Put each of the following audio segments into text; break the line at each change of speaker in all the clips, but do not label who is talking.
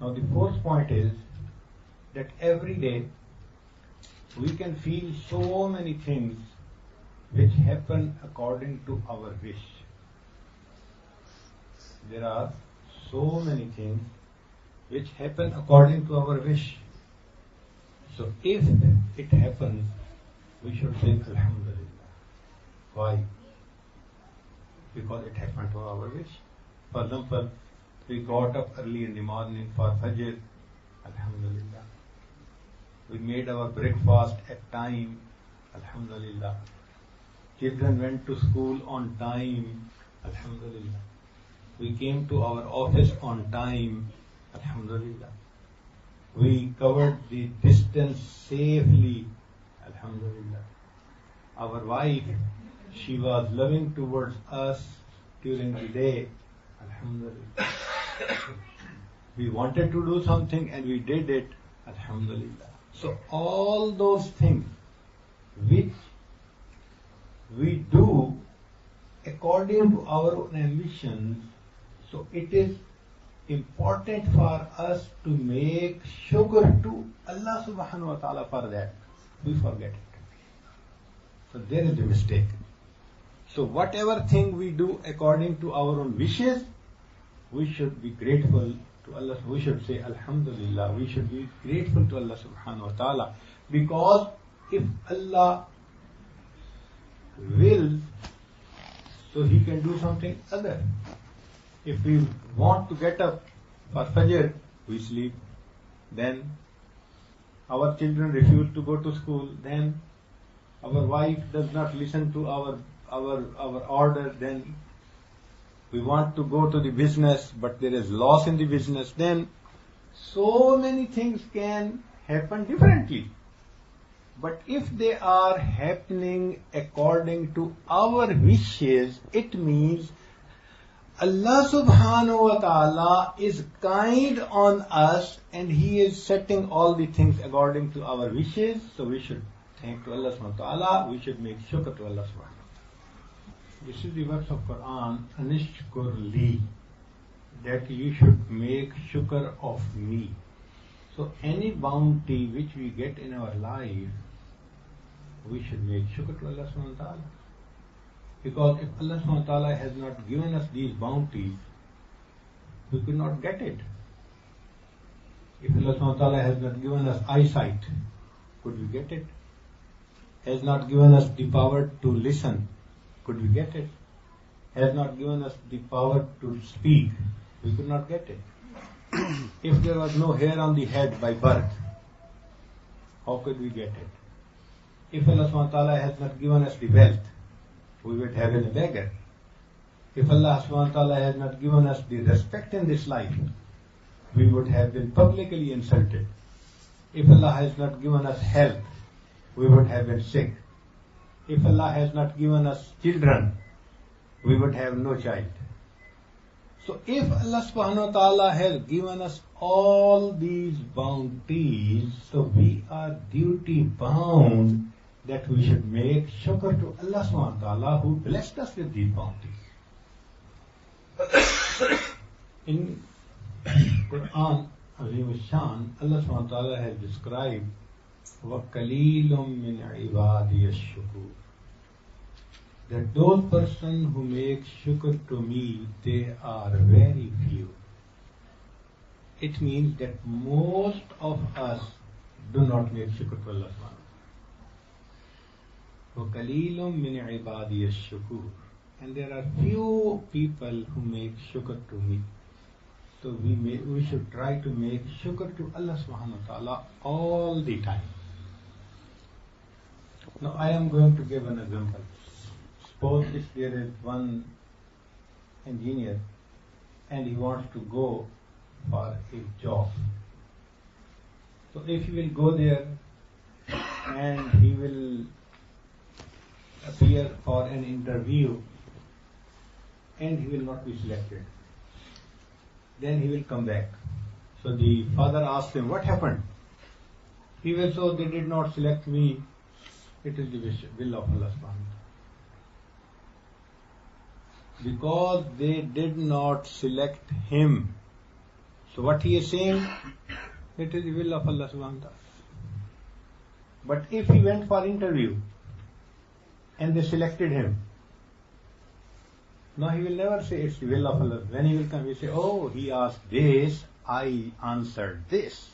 Now the fourth point is that every day we can feel so many things which happen according to our wish. There are so many things which happen according to our wish. So if it happens, we should say Alhamdulillah. Why? Because it happened to our wish. For example, we got up early in the morning for Fajr, Alhamdulillah. We made our breakfast at time, Alhamdulillah. Children went to school on time, Alhamdulillah. We came to our office on time, Alhamdulillah. We covered the distance safely, Alhamdulillah. Our wife, she was loving towards us during the day, Alhamdulillah. We wanted to do something and we did it, Alhamdulillah. So all those things which we do according to our own ambitions, so it is important for us to make shukr to Allah subhanahu wa ta'ala for that. We forget it. So there is a mistake. So whatever thing we do according to our own wishes, we should be grateful to Allah. We should say Alhamdulillah. We should be grateful to Allah subhanahu wa ta'ala. Because if Allah wills, so He can do something other. If we want to get up for Fajr, we sleep. Then our children refuse to go to school. Then our wife does not listen to our order. Then we want to go to the business, but there is loss in the business. Then so many things can happen differently. But if they are happening according to our wishes, it means Allah subhanahu wa ta'ala is kind on us and He is setting all the things according to our wishes. So we should thank to Allah subhanahu wa ta'ala. We should make shukr to Allah subhanahu wa ta'ala. This is the verse of Quran, Anishkur li, that you should make shukr of me. So any bounty which we get in our life, we should make shukr to Allah subhanahu wa ta'ala. Because if Allah subhanahu wa ta'ala has not given us these bounties, we could not get it. If Allah subhanahu wa ta'ala has not given us eyesight, could we get it? Has not given us the power to listen, could we get it? Has not given us the power to speak, we could not get it. If there was no hair on the head by birth, how could we get it? If Allah subhanahu wa ta'ala has not given us the wealth, we would have been a beggar. If Allah subhanahu wa ta'ala has not given us the respect in this life, we would have been publicly insulted. If Allah has not given us health, we would have been sick. If Allah has not given us children, we would have no child. So if Allah subhanahu wa ta'ala has given us all these bounties, so we are duty bound that we should make shukr to Allah subhanahu wa ta'ala who blessed us with these bounties. In Quran Azim al-Shan, Allah subhanahu wa ta'ala has described وَقَلِيلٌ مِّنْ عِبَادِيَ الشُّكُورِ, that those persons who make shukr to me, they are very few. It means that most of us do not make shukr to Allah subhanahu wa ta'ala. وَقَلِيلٌ مِّنْ عِبَادِيَ الشُّكُورِ, and there are few people who make shukr to me. So we should try to make shukr to Allah subhanahu wa ta'ala all the time. Now I am going to give an example. Suppose if there is one engineer and he wants to go for a job. So if he will go there and he will appear for an interview and he will not be selected, then he will come back. So the father asks him, what happened? He will say, they did not select me. It is the will of Allah subhanahu wa ta'ala. Because they did not select him, So what he is saying, it is the will of Allah subhanahu wa ta'ala. But if he went for interview and they selected him, no, he will never say it's the will of Allah. When he will come, he will say, oh, he asked this, I answered this.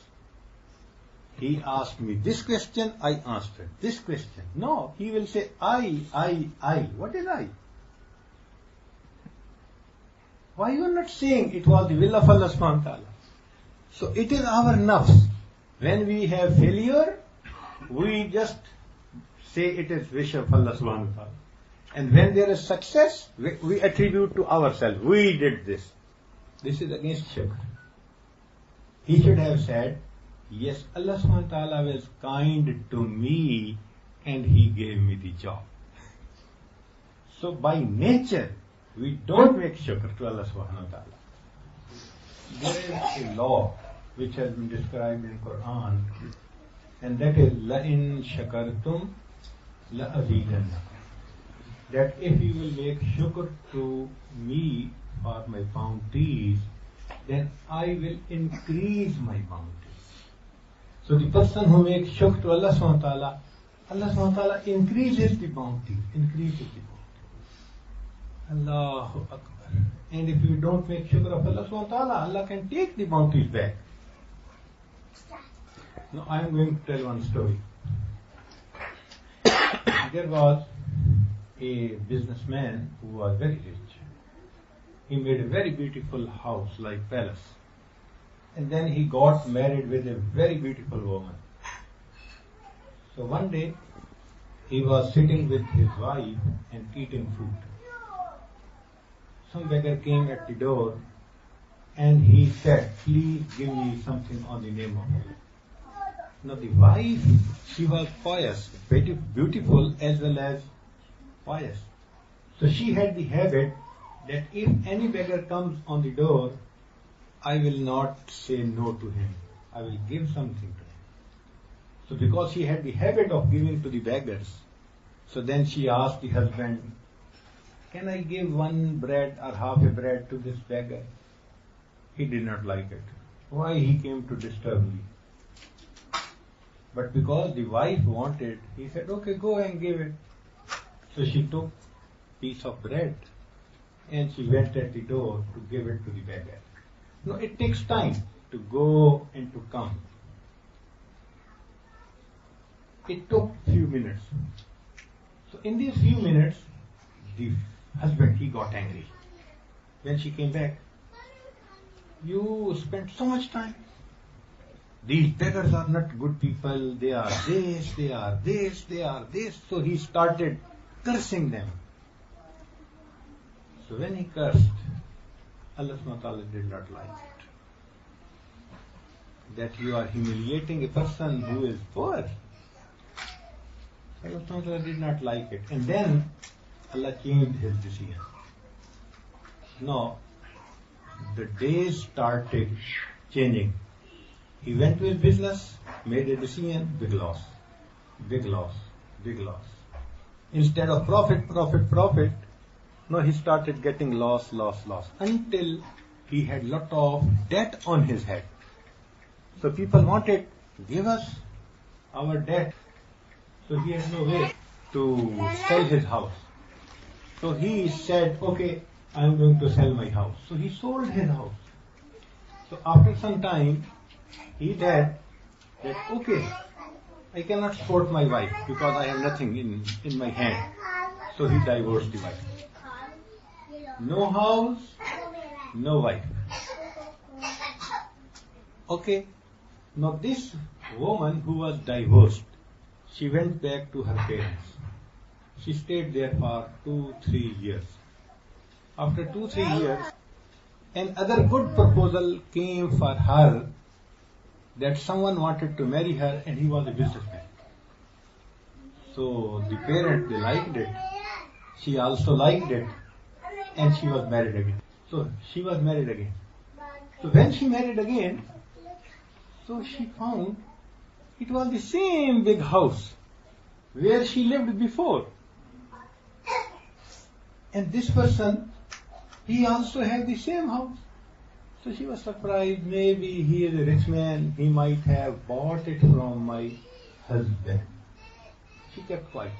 He asked me this question, I answered this question. No, he will say, I. What is I? Why you are not saying it was the will of Allah subhanahu wa ta'ala? So it is our nafs. When we have failure, we just say it is wish of Allah subhanahu wa ta'ala. And when there is success, we attribute to ourselves. We did this. This is against shirk. He should have said, yes, Allah subhanahu wa ta'ala was kind to me and he gave me the job. So by nature, we don't make shukr to Allah subhanahu wa ta'ala. There is a law which has been described in Quran, and that is لَإِن شَكَرْتُمْ لَأَزِيدَنَّكُمْ. That if you will make shukr to me for my bounties, then I will increase my bounties. So the person who makes shukr to Allah subhanahu wa ta'ala, Allah subhanahu wa ta'ala increases the bounty, Allahu Akbar. And if you don't make shukr of Allah subhanahu wa ta'ala, Allah can take the bounties back. Now I am going to tell one story. There was a businessman who was very rich. He made a very beautiful house like palace. And then he got married with a very beautiful woman. So one day he was sitting with his wife and eating food. Some beggar came at the door and he said, please give me something on the name of Allah. Now the wife, she was pious, very beautiful as well as pious. So she had the habit that if any beggar comes on the door, I will not say no to him. I will give something to him. So because she had the habit of giving to the beggars, so then she asked the husband, can I give one bread or half a bread to this beggar? He did not like it. Why he came to disturb me? But because the wife wanted, he said, okay, go and give it. So she took a piece of bread and she went at the door to give it to the beggar. Now it takes time to go and to come. It took few minutes. So in these few minutes, the husband, he got angry. When she came back, you spent so much time. These beggars are not good people. They are this, they are this, they are this. So he started cursing them. So when he cursed, Allah subhanahu wa ta'ala did not like it. That you are humiliating a person who is poor. Allah subhanahu wa ta'ala did not like it. And then Allah changed his decision. No, the days started changing. He went to his business, made a decision, big loss, big loss, big loss. Instead of profit, no, he started getting loss, until he had lot of debt on his head. So people wanted, give us our debt. So he had no way to sell his house. So he said, okay, I am going to sell my house. So he sold his house. So after some time, he said that, okay, I cannot support my wife because I have nothing in my hand. So he divorced the wife. No house, no wife. Okay, now this woman who was divorced, she went back to her parents. She stayed there for 2-3 years. After 2-3 years, another good proposal came for her that someone wanted to marry her and he was a businessman. So the parents, they liked it. She also liked it and she was married again. So she was married again. So when she married again, so she found it was the same big house where she lived before. And this person, he also had the same house. So she was surprised. Maybe he is a rich man. He might have bought it from my husband. She kept quiet.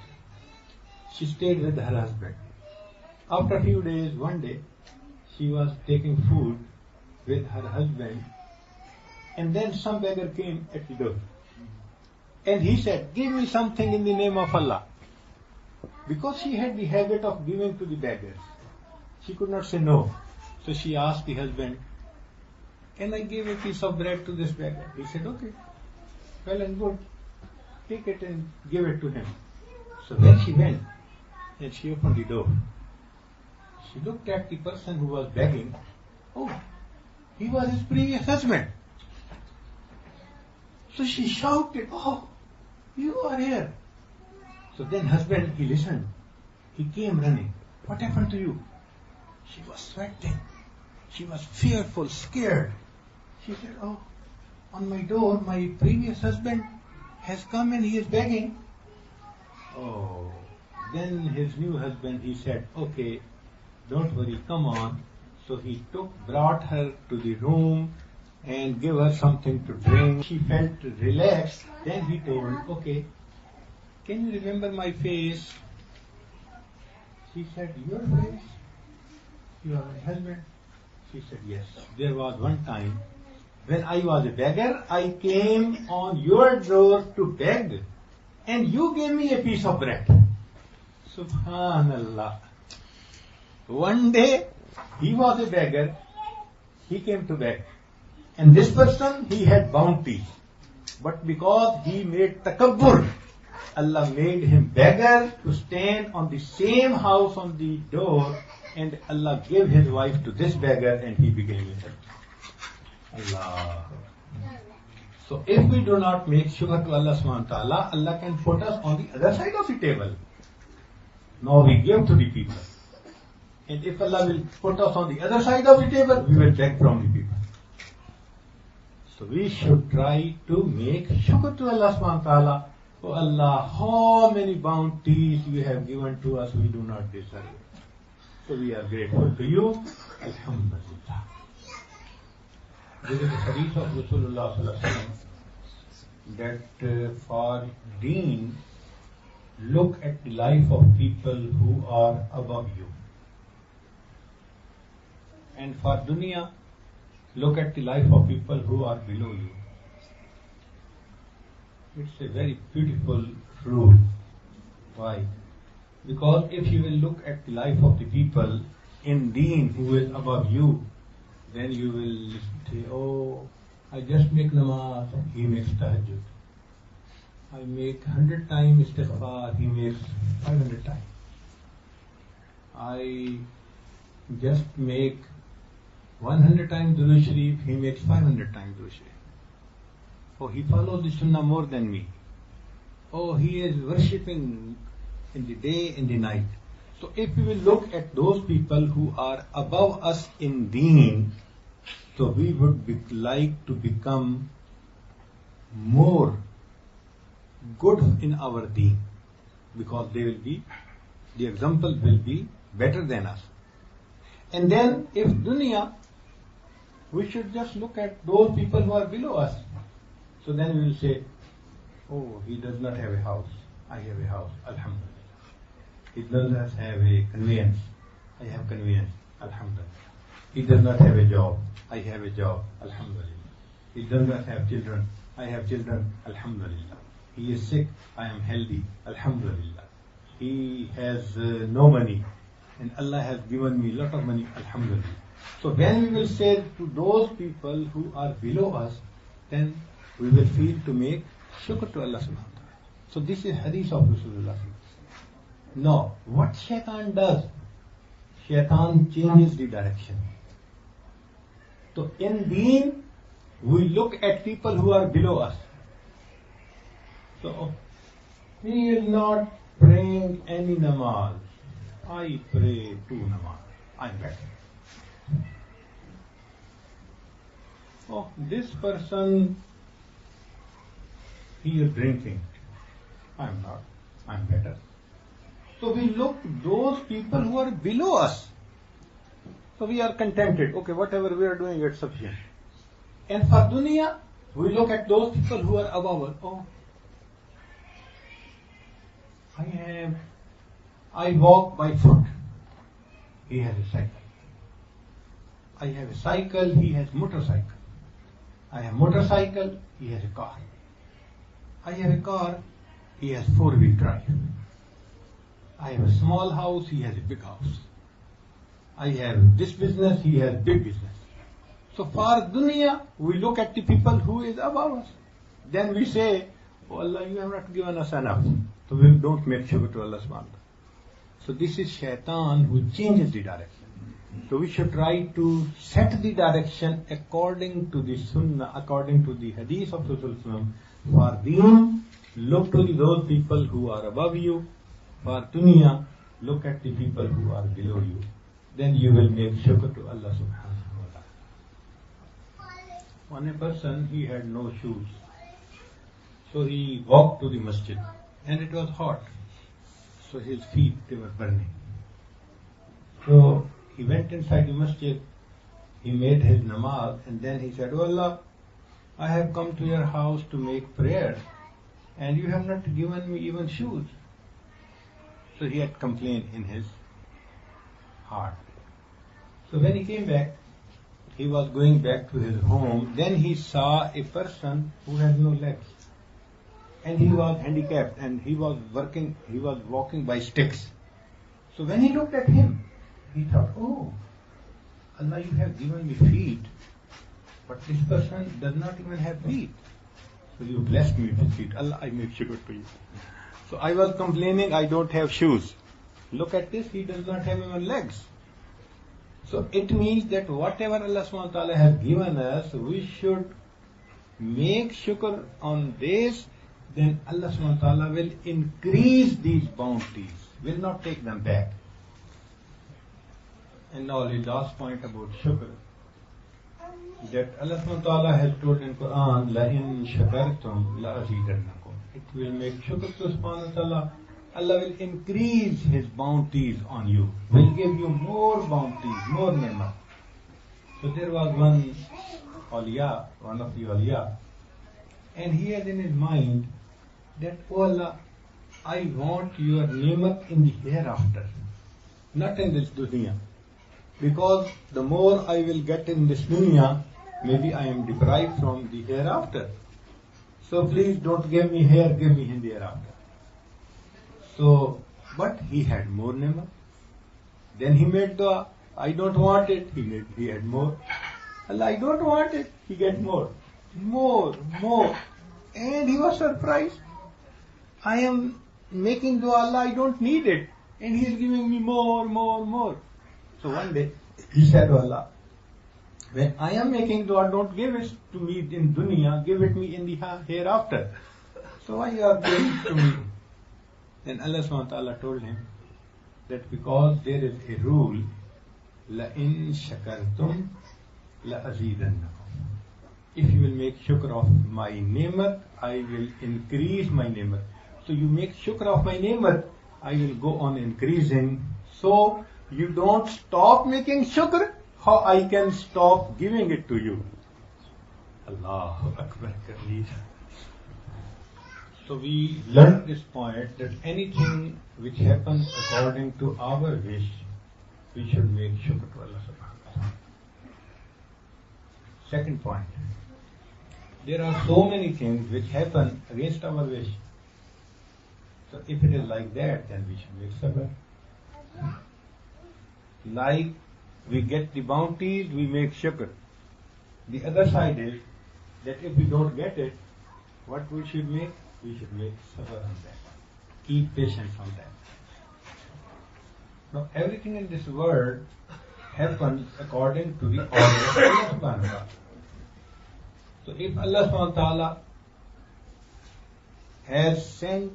She stayed with her husband. After a few days, one day, she was taking food with her husband, and then some beggar came at the door. And he said, "Give me something in the name of Allah." Because she had the habit of giving to the beggars, she could not say no. So she asked the husband, "Can I give a piece of bread to this beggar?" He said, "Okay, well and good. Take it and give it to him." So then she went and she opened the door. She looked at the person who was begging. Oh, he was his previous husband. So she shouted, "Oh, you are here." So then husband, he listened. He came running. "What happened to you?" She was sweating. She was fearful, scared. She said, "Oh, on my door, my previous husband has come and he is begging." Oh, then his new husband, he said, "Okay, don't worry, come on." So he brought her to the room and gave her something to drink. She felt relaxed. Then he told, "Okay, can you remember my face?" She said, "Your face? You are my husband?" She said, "Yes. There was one time when I was a beggar, I came on your door to beg, and you gave me a piece of bread." Subhanallah. One day, he was a beggar, he came to beg. And this person, he had bounty. But because he made takabbur, Allah made him beggar to stand on the same house on the door, and Allah gave his wife to this beggar and he became a beggar. Allah. So if we do not make shukr to Allah subhanahu wa ta'ala, Allah can put us on the other side of the table. Now we give to the people. And if Allah will put us on the other side of the table, we will beg from the people. So we should try to make shukr to Allah subhanahu wa ta'ala. Oh Allah, how many bounties you have given to us, we do not deserve. So we are grateful to you. Alhamdulillah. There is a hadith of Rasulullah sallallahu alaihi wasallam that for deen, look at the life of people who are above you. And for dunya, look at the life of people who are below you. It's a very beautiful rule. Why? Because if you will look at the life of the people in deen who is above you, then you will say, "Oh, I just make namaz, he makes tahajjud. I make 100 times istighfar, he makes 500 times. I just make 100 times Durood Sharif, he makes 500 times Durood Sharif. Oh, he follows the Sunnah more than me. Oh, he is worshipping in the day, in the night." So if we will look at those people who are above us in deen, so we would like to become more good in our deen, because they will be, the example will be better than us. And then if dunya, we should just look at those people who are below us. So then we will say, "Oh, he does not have a house. I have a house. Alhamdulillah. He does not have a conveyance. I have conveyance. Alhamdulillah. He does not have a job. I have a job. Alhamdulillah. He does not have children. I have children. Alhamdulillah. He is sick. I am healthy. Alhamdulillah. He has no money, and Allah has given me a lot of money. Alhamdulillah." So when we will say to those people who are below us, then we will feel to make shukr to Allah subhanahu wa ta'ala. So this is hadith of Rasulullah. Now, what shaitan does? Shaitan changes the direction. So in deen, we look at people who are below us. So he is not praying any namaz. I pray 2 namaz. I'm better. Oh, this person, he is drinking. I'm not. I'm better. So we look those people who are below us. So we are contented. Okay, whatever we are doing, it's sufficient. And for dunya, we look at those people who are above us. Oh, I walk by foot. He has a cycle. I have a cycle, he has motorcycle. I have motorcycle, he has a car. I have a car, he has four-wheel drive. I have a small house, he has a big house. I have this business, he has big business. So for dunya, we look at the people who is above us. Then we say, oh Allah, you have not given us enough. So we don't make shukr to Allah subhanahu wa ta'ala. So this is shaitan who changes the direction. So we should try to set the direction according to the sunnah, according to the hadith of Rasulullah. For deen, look to those people who are above you. For dunya, look at the people who are below you. Then you will make shukr to Allah subhanahu wa ta'ala. One person, he had no shoes. So he walked to the masjid and it was hot. So his feet, they were burning. So he went inside the masjid, he made his namaz, and then he said, oh Allah, I have come to your house to make prayer, and you have not given me even shoes. So he had complained in his heart. So when he came back, he was going back to his home, then he saw a person who had no legs. And he was handicapped, and he was walking by sticks. So when he looked at him, he thought, oh, Allah, you have given me feet, but this person does not even have feet. So you blessed me with feet. Allah, I make shukr to you. So I was complaining, I don't have shoes. Look at this, he does not have even legs. So it means that whatever Allah subhanahu wa ta'ala has given us, we should make shukr on this, then Allah subhanahu wa ta'ala will increase these bounties, will not take them back. And now the last point about shukr, that Allah subhanahu wa ta'ala has told in Quran, لَإِن شَكَرْتُمْ لَأَزِيدَنَّكُمْ. It will make shukr to subhanahu wa ta'ala. Allah will increase His bounties on you, will give you more bounties, more ni'mah. So there was one awliya, one of the awliya, and he had in his mind that, oh Allah, I want your ni'mat in the hereafter, not in this dunya. Because the more I will get in this dunya, maybe I am deprived from the hereafter. So please don't give me here, give me in the hereafter. So, but he had more ni'mat. Then he made dua, I don't want it, he had more. Allah, I don't want it, he get more. More. And he was surprised. I am making dua, Allah, I don't need it. And he is giving me more. So one day, he said to Allah, when I am making dua, don't give it to me in dunya, give it me in the hereafter. So why you are giving it to me? Then Allah subhanahu wa ta'ala told him that because there is a rule, لَإِن شَكَرْتُمْ لَأَزِيدَنَّكُمْ. If you will make shukr of my ni'mat, I will increase my ni'mat. So you make shukr of my ni'mat, I will go on increasing. So you don't stop making shukr, how I can stop giving it to you? Allahu Akbar Kabir. So we learned this point that anything which happens according to our wish, we should make shukr to Allah subhanahu wa ta'ala. Second point, there are so many things which happen against our wish. So if it is like that, then we should make sabr. Like we get the bounties, we make shukr. The other side is that if we don't get it, what we should make? We should make sabr on that. Keep patience on that. Now everything in this world happens according to the order of Allah subhanahu wa ta'ala. So if Allah subhanahu wa ta'ala has sent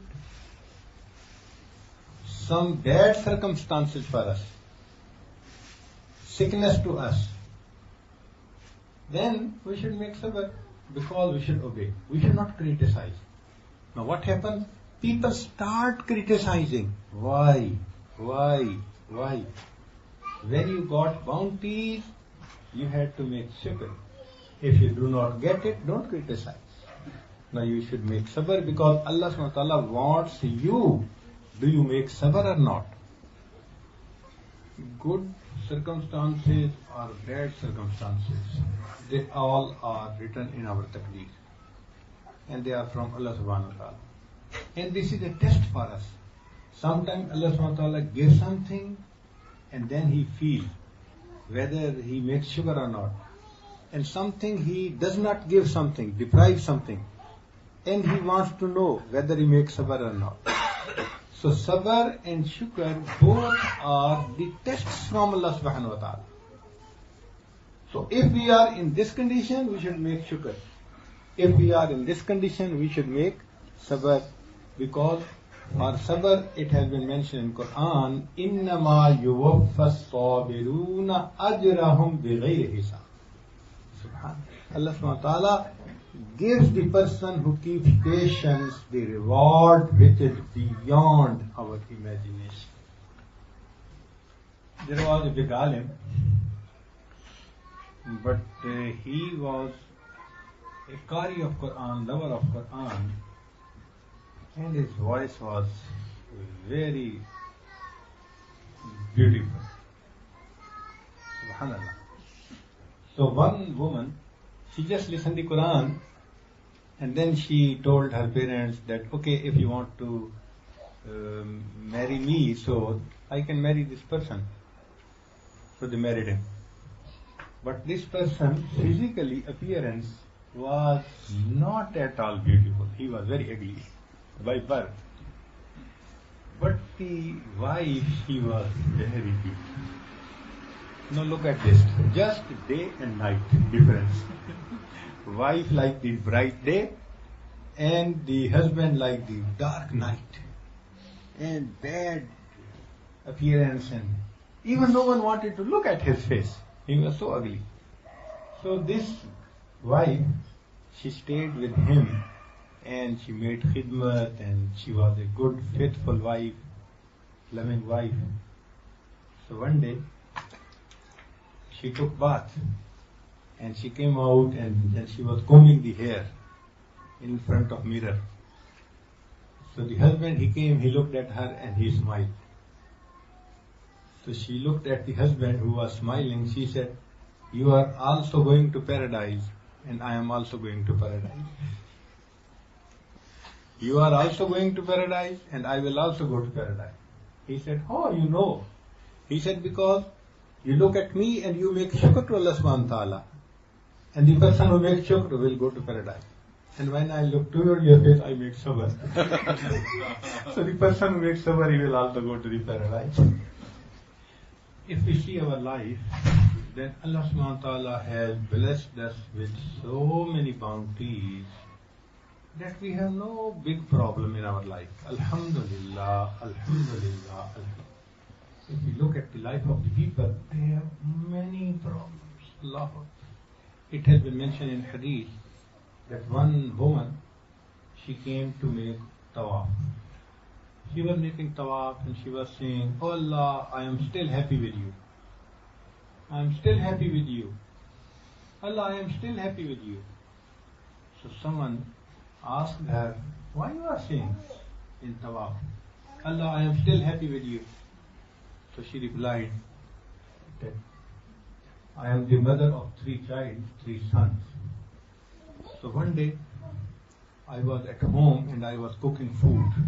some bad circumstances for us, sickness to us, then we should make sabr because we should obey. We should not criticize. Now what happens? People start criticizing. Why? When you got bounties, you had to make shukr. If you do not get it, don't criticize. Now you should make sabr because Allah subhanahu wa ta'ala wants you. Do you make sabr or not? Good circumstances or bad circumstances, they all are written in our taqdeer. And they are from Allah subhanahu wa ta'ala. And this is a test for us. Sometimes Allah subhanahu wa ta'ala gives something and then He feels whether He makes shukr or not. And something He does not give something, deprives something. And He wants to know whether He makes sabr or not. So sabr and shukr both are the tests from Allah subhanahu wa ta'ala. So if we are in this condition, we should make shukr. If we are in this condition, we should make sabr. Because for sabr, it has been mentioned in Quran, إِنَّمَا يُوَفَّ الصَّابِرُونَ أَجْرَهُمْ بِغَيْرِ حِسَابٍ. Subhan. Allah subhanahu wa ta'ala gives the person who keeps patience the reward which is beyond our imagination. There was a big alim, but he was a qari of Quran, lover of Quran, and his voice was very beautiful. Subhanallah. So one woman, she just listened to the Quran and then she told her parents that, okay, if you want to marry me, so I can marry this person. So they married him. But this person, physically appearance, was not at all beautiful. He was very ugly by birth. But the wife, she was very beautiful. Now look at this. Just day and night difference. Wife like the bright day and the husband like the dark night. And bad appearance, and even no one wanted to look at his face. He was so ugly. So this wife, she stayed with him and she made khidmat and she was a good, faithful wife, loving wife. So one day, she took bath and she came out and she was combing the hair in front of mirror. So the husband, he came, he looked at her and he smiled. So she looked at the husband who was smiling. She said, "You are also going to paradise and I am also going to paradise." You are also going to paradise and I will also go to paradise. He said, "Oh, you know." He said, "Because you look at me and you make shukr to Allah subhanahu wa ta'ala. And the person who makes shukr will go to paradise. And when I look to your face, I make sabr." So the person who makes sabr, he will also go to the paradise. If we see our life, then Allah subhanahu wa ta'ala has blessed us with so many bounties that we have no big problem in our life. Alhamdulillah, Alhamdulillah, Alhamdulillah. If we look at the life of the people, they have many problems. Allah. It has been mentioned in Hadith that one woman, she came to make tawaf. She was making tawaf and she was saying, "Oh Allah, I am still happy with you. I am still happy with you. Allah, I am still happy with you." So someone asked her, "Why you are saying in tawaf, Allah, I am still happy with you?" So she replied that, "I am the mother of 3 sons. So one day I was at home and I was cooking food.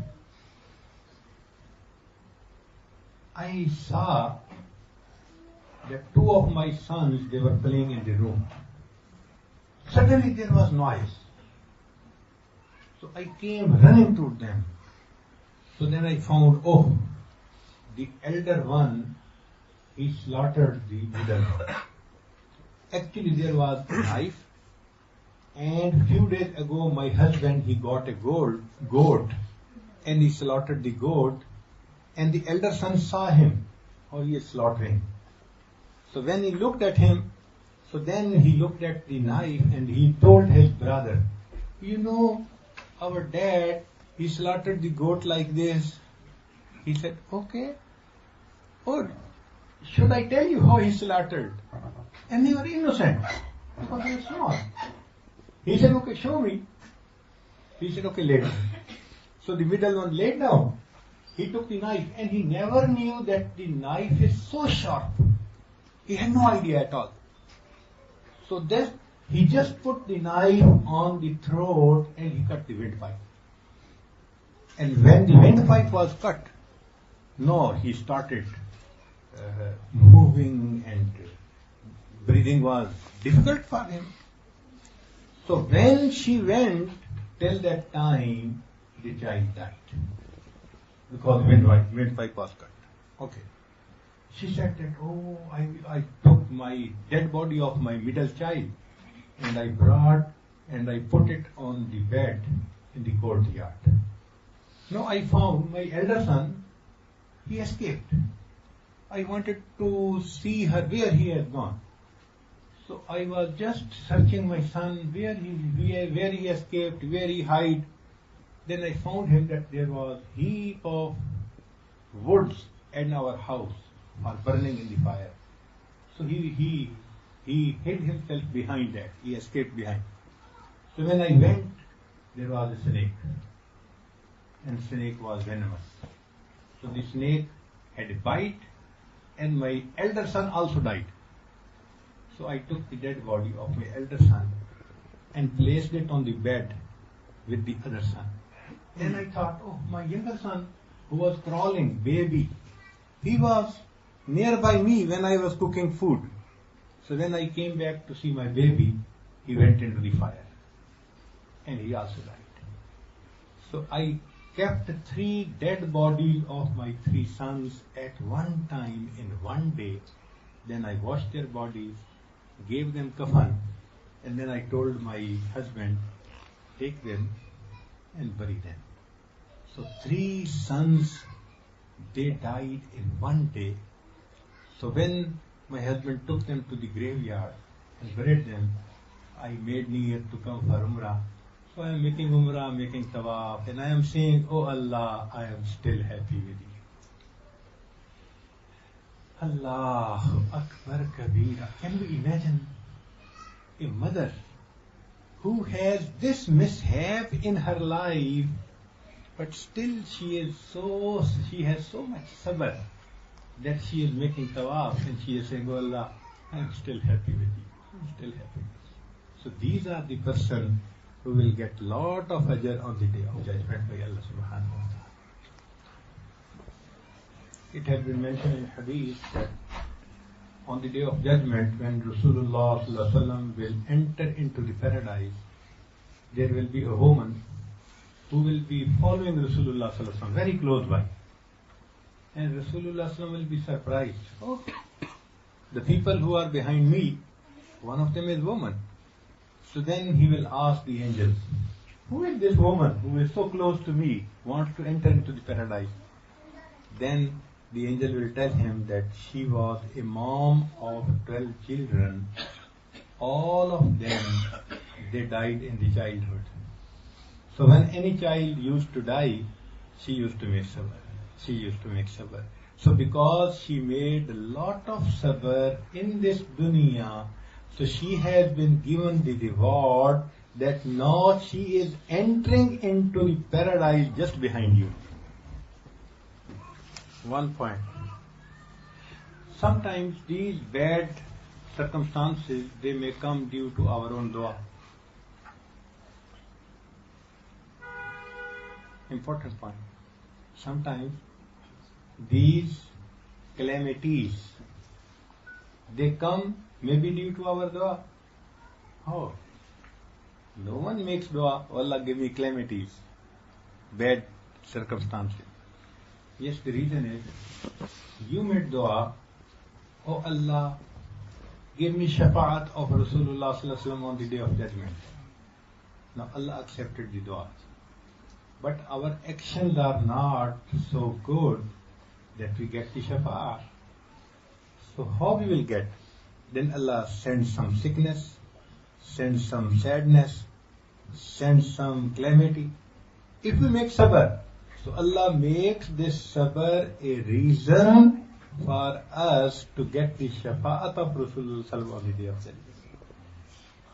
I saw that 2 of my sons, they were playing in the room. Suddenly there was noise. So I came running to them. So then I found, oh, the elder one, he slaughtered the middle one. Actually there was a knife, and few days ago my husband, he got a goat and he slaughtered the goat, and the elder son saw him, how he is slaughtering. So when he looked at him, so then he looked at the knife and he told his brother, "You know, our dad, he slaughtered the goat like this." He said, "Okay, oh, should I tell you how he slaughtered? And they were innocent because they were small. He said, okay, show me. He said, okay, lay down. So the middle one laid down. He took the knife and he never knew that the knife is so sharp. He had no idea at all. So then he just put the knife on the throat and he cut the windpipe. And when the windpipe was cut, no, he started moving and breathing was difficult for him. So when she went, till that time, the child died. Because windpipe was cut. Okay. She said that, oh, I took my dead body of my middle child and I brought and I put it on the bed in the courtyard. Now I found my elder son, he escaped. I wanted to see where he had gone. So I was just searching my son, where he escaped, where he hid. Then I found him that there was heap of woods in our house are burning in the fire. So he hid himself behind that. He escaped behind. So when I went, there was a snake. And snake was venomous. So the snake had a bite and my elder son also died. So I took the dead body of my elder son and placed it on the bed with the other son. Then I thought, oh, my younger son who was crawling, baby, he was nearby me when I was cooking food. So when I came back to see my baby, he went into the fire. And he also died. So I kept 3 dead bodies of my 3 sons at one time in one day. Then I washed their bodies, gave them kafan, and then I told my husband, take them and bury them. So 3 sons, they died in one day. So when my husband took them to the graveyard and buried them, I made niyat to come for Umrah. So I am making Umrah, making Tawaf, and I am saying, oh Allah, I am still happy with you. Allahu Akbar Kabira. Can we imagine a mother who has this mishap in her life, but still she has so much sabr that she is making tawaf and she is saying, oh Allah, I am still happy with you. I am still happy with you. So these are the person who will get lot of ajr on the day of judgment by Allah subhanahu wa ta'ala. It has been mentioned in hadith that on the day of judgment, when Rasulullah sallallahu alaihi wasallam will enter into the paradise, there will be a woman who will be following Rasulullah sallallahu alaihi wasallam very close by. And Rasulullah sallallahu alaihi wasallam will be surprised. Oh, the people who are behind me, one of them is woman. So then he will ask the angels, who is this woman who is so close to me, wants to enter into the paradise? Then the angel will tell him that she was a mom of 12 children. All of them, they died in the childhood. So when any child used to die, she used to make sabr. So because she made a lot of sabr in this dunya, so she has been given the reward that now she is entering into the paradise just behind you. One point. Sometimes these bad circumstances, they may come due to our own dua. Important point. Sometimes these calamities, they come maybe due to our dua. Oh, no one makes dua, oh Allah give me calamities, bad circumstances. Yes, the reason is, you made dua, oh Allah, give me shafa'at of Rasulullah sallallahu alaihi wasallam on the day of judgment. Now Allah accepted the dua. But our actions are not so good that we get the shafa'at. So how we will get? Then Allah sends some sickness, sends some sadness, sends some calamity. If we make sabr, so Allah makes this sabr a reason for us to get the shafa'at of Rasulullah sallallahu on the day of judgment.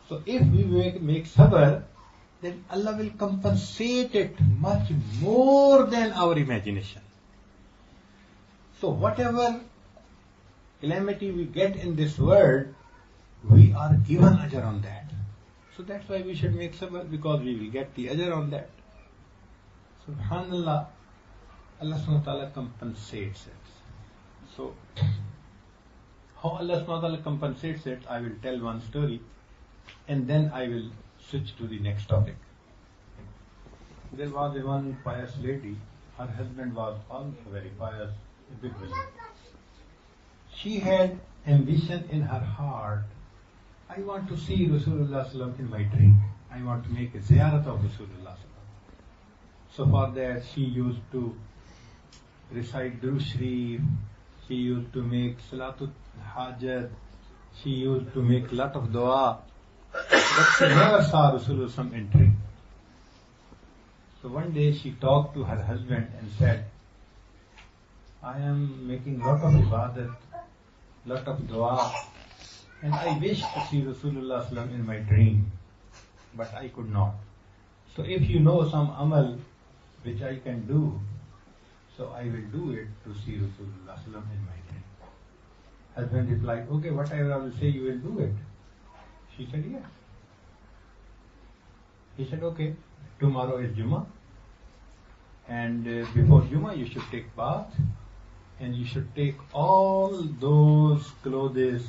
So if we make sabr, then Allah will compensate it much more than our imagination. So whatever calamity we get in this world, we are given ajr on that. So that's why we should make sabr, because we will get the ajr on that. Subhanallah, Allah subhanahu wa ta'ala compensates it. So, how Allah subhanahu wa ta'ala compensates it, I will tell one story, and then I will switch to the next topic. There was a one pious lady, her husband was also very pious, a big believer. She had ambition in her heart, I want to see Rasulullah sallallahu in my dream. I want to make a ziyarat of Rasulullah sallallahu. So for that she used to recite Durood Sharif, she used to make Salatul Hajat, she used to make lot of dua, but she never saw Rasulullah entering. So one day she talked to her husband and said, I am making lot of ibadat, lot of dua, and I wish to see Rasulullah sallallahu in my dream, but I could not. So if you know some amal which I can do, so I will do it to see Rasulullah sallallahu in my dream. Husband replied, okay, whatever I will say, you will do it. She said, yes. He said, okay, tomorrow is Jummah, and before Jummah you should take bath, and you should take all those clothes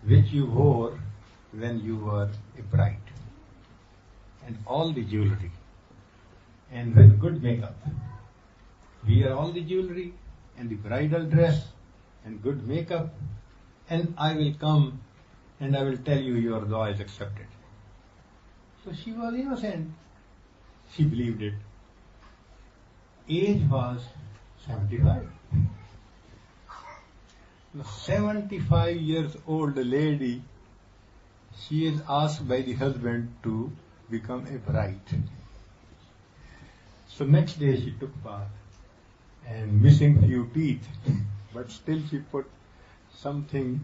which you wore when you were a bride, and all the jewelry, and with good makeup. Wear all the jewelry and the bridal dress and good makeup, and I will come and I will tell you your dua is accepted. So she was innocent. She believed it. Age was 75. 75 years old lady, she is asked by the husband to become a bride. So next day she took bath and missing few teeth, but still she put something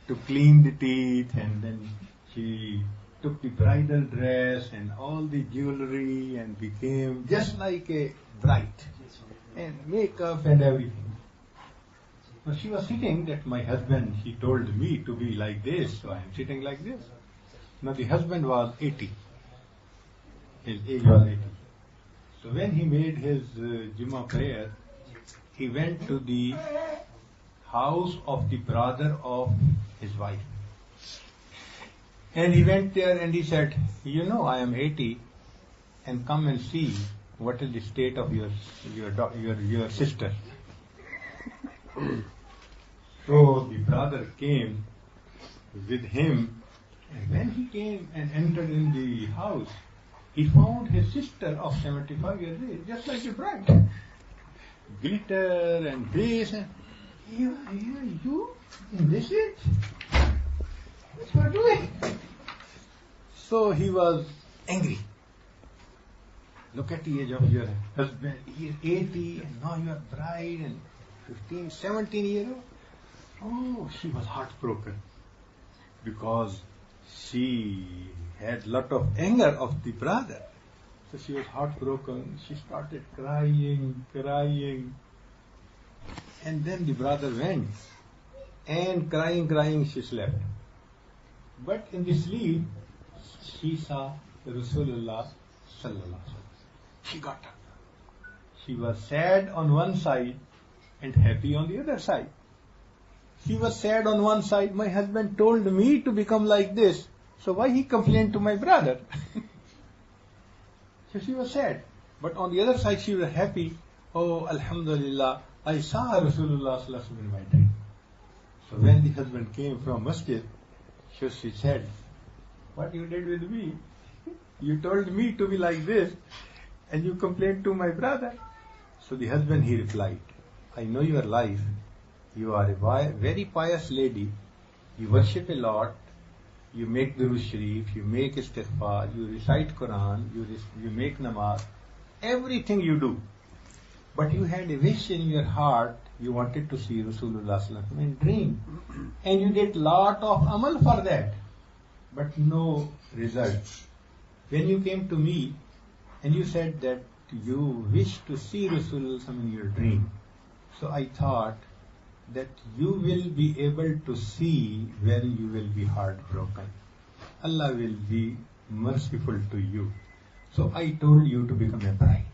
to clean the teeth, and then she took the bridal dress and all the jewelry and became just like a bride, and makeup and everything. So she was sitting that my husband, he told me to be like this, so I am sitting like this. Now the husband was 80. His age was 80. So when he made his Jummah prayer, he went to the house of the brother of his wife. And he went there and he said, you know, I am 80, and come and see what is the state of your sister. So the brother came with him, and when he came and entered in the house, he found his sister of 75 years age, just like a bride. Glitter and this, and you in this age? What you are doing? So he was angry. Look at the age of your husband. He is 80 and now you are bride and 15, 17 years old. Oh, she was heartbroken because she had lot of anger of the brother. So she was heartbroken. She started crying. And then the brother went and crying, she slept. But in the sleep, she saw Rasulullah sallallahu alaihi wasallam. She got up. She was sad on one side and happy on the other side. She was sad on one side. My husband told me to become like this, so why he complained to my brother? So she was sad. But on the other side, she was happy. Oh, Alhamdulillah, I saw Rasulullah sallallahu alaihi wasallam in my dream. So when the husband came from masjid, so she said, what you did with me? You told me to be like this, and you complained to my brother. So the husband, he replied, I know your life. You are a very pious lady. You worship a lot. You make Durood Sharif. You make istighfar. You recite Quran. You make namaz. Everything you do. But you had a wish in your heart. You wanted to see Rasulullah sallallahu alaihi wasallam in dream. And you did lot of amal for that. But no result. When you came to me and you said that you wish to see Rasulullah in your dream, so I thought that you will be able to see when you will be heartbroken. Allah will be merciful to you. So I told you to become a bride.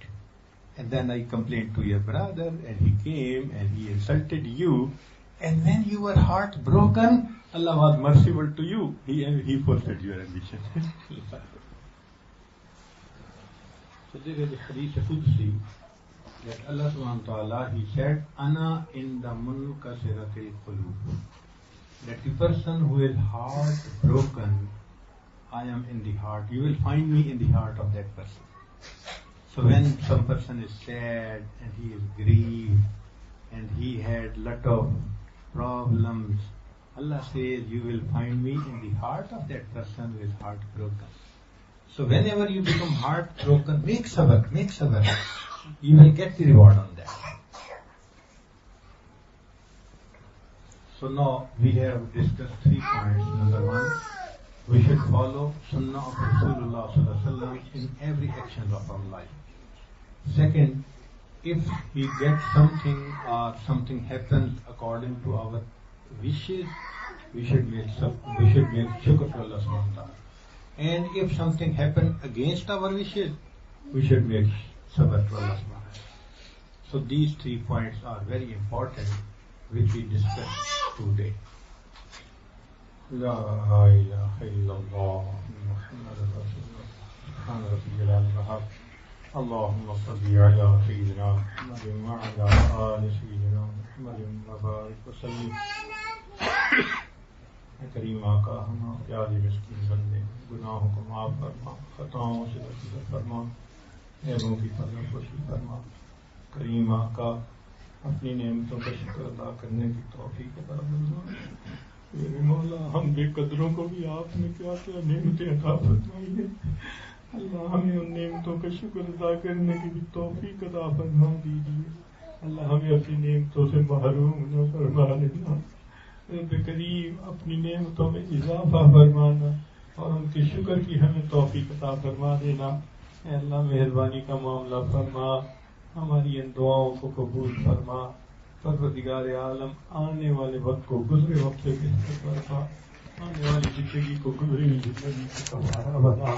And then I complained to your brother, and he came and he insulted you. And when you were heartbroken, Allah was merciful to you. He fulfilled your ambition. So there is a hadith Qudsi that Allah subhanahu wa ta'ala, He said, Ana inda munkasiratil qulub. That the person who is heartbroken, I am in the heart. You will find me in the heart of that person. So when some person is sad and he is grieved and he had lot of problems, Allah says, you will find me in the heart of that person who is heartbroken. So whenever you become heartbroken, make sabr. You will get the reward on that. So now we have discussed 3 points. Number 1, we should follow Sunnah of Rasulullah sallallahu alaihi wasallam in every action of our life. Second, if we get something or something happens according to our wishes, we should make shukr to Allah subhanahu wa ta'ala. And if something happens against our wishes, we should make sabr to Allah subhanahu wa ta'ala. So these 3 points are very important, which we discussed today. La ilaha illallah Muhammadur Rasulullah. Subhana rabbiyal a'la. Allahumma salli ala sayyidina Muhammadin wa ala ali sayyidina Muhammadin wa barik wa sallim. کریم آقا ہم پیارے مسکین بندے گناہوں کو معاف فرما، خطاؤں سے درگزر فرما، عیبوں کی پردہ پوشی فرما۔ کریم آقا اپنی نعمتوں کا شکر ادا کرنے کی توفیق عطا فرما۔ میرے مولا ہم بے قدروں کو بھی آپ نے کیا کیا نعمتیں عطا فرمائی ہیں، اللہ ہمیں ان نعمتوں کا شکر ادا کرنے کی بھی توفیق عطا فرما دیجیے۔ اللہ ہمیں اپنی نعمتوں سے محروم نہ فرما لینا۔ رب کریم اپنی نعمتوں میں اضافہ فرمانا اور ان کے شکر کی ہمیں توفیق عطا فرما دینا۔ اے اللہ مہربانی کا معاملہ فرما، ہماری ان دعاؤں کو قبول فرما۔ پروردگار عالم آنے والے وقت کو گزرے وقت سے بہتر فرما، آنے والی زندگی کو گزری ہوئی زندگی کا سہارا بنا۔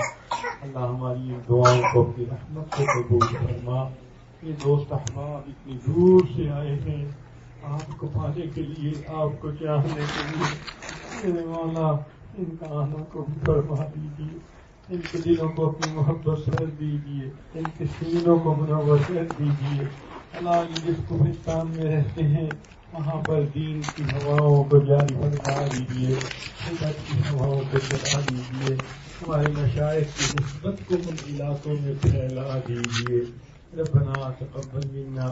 اللہ ہماری ان دعاؤں کو اپنی رحمت سے قبول فرما۔ یہ دوست احباب اتنی دور سے آئے ہیں آپ کو پانے کے لیے، آپ کو چاہنے کے لیے، میرے مولا ان کا آنا کو بھی فرما دیجیے، ان کے دلوں کو اپنی محبت سے دیجیے، ان کے سینوں کو منور کر دیجیے۔ اللہ جس کوہستان میں رہتے ہیں وہاں پر دین کی ہواؤں کو جاری فرما دیجیے، ہدایت کی ہواؤں کو چلا دیجیے، ہمارے مشائخ کی نسبت کو ان علاقوں میں پھیلا دیجیے۔ ربنا تقبل منا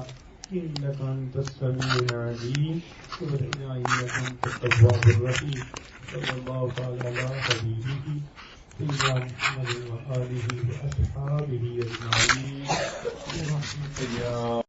إنك أنت السميع العليم وتب علينا إنك أنت التواب الرحيم صلى الله تعالى على حبيبه سيدنا محمد وآله وأصحابه أجمعين برحمتك يا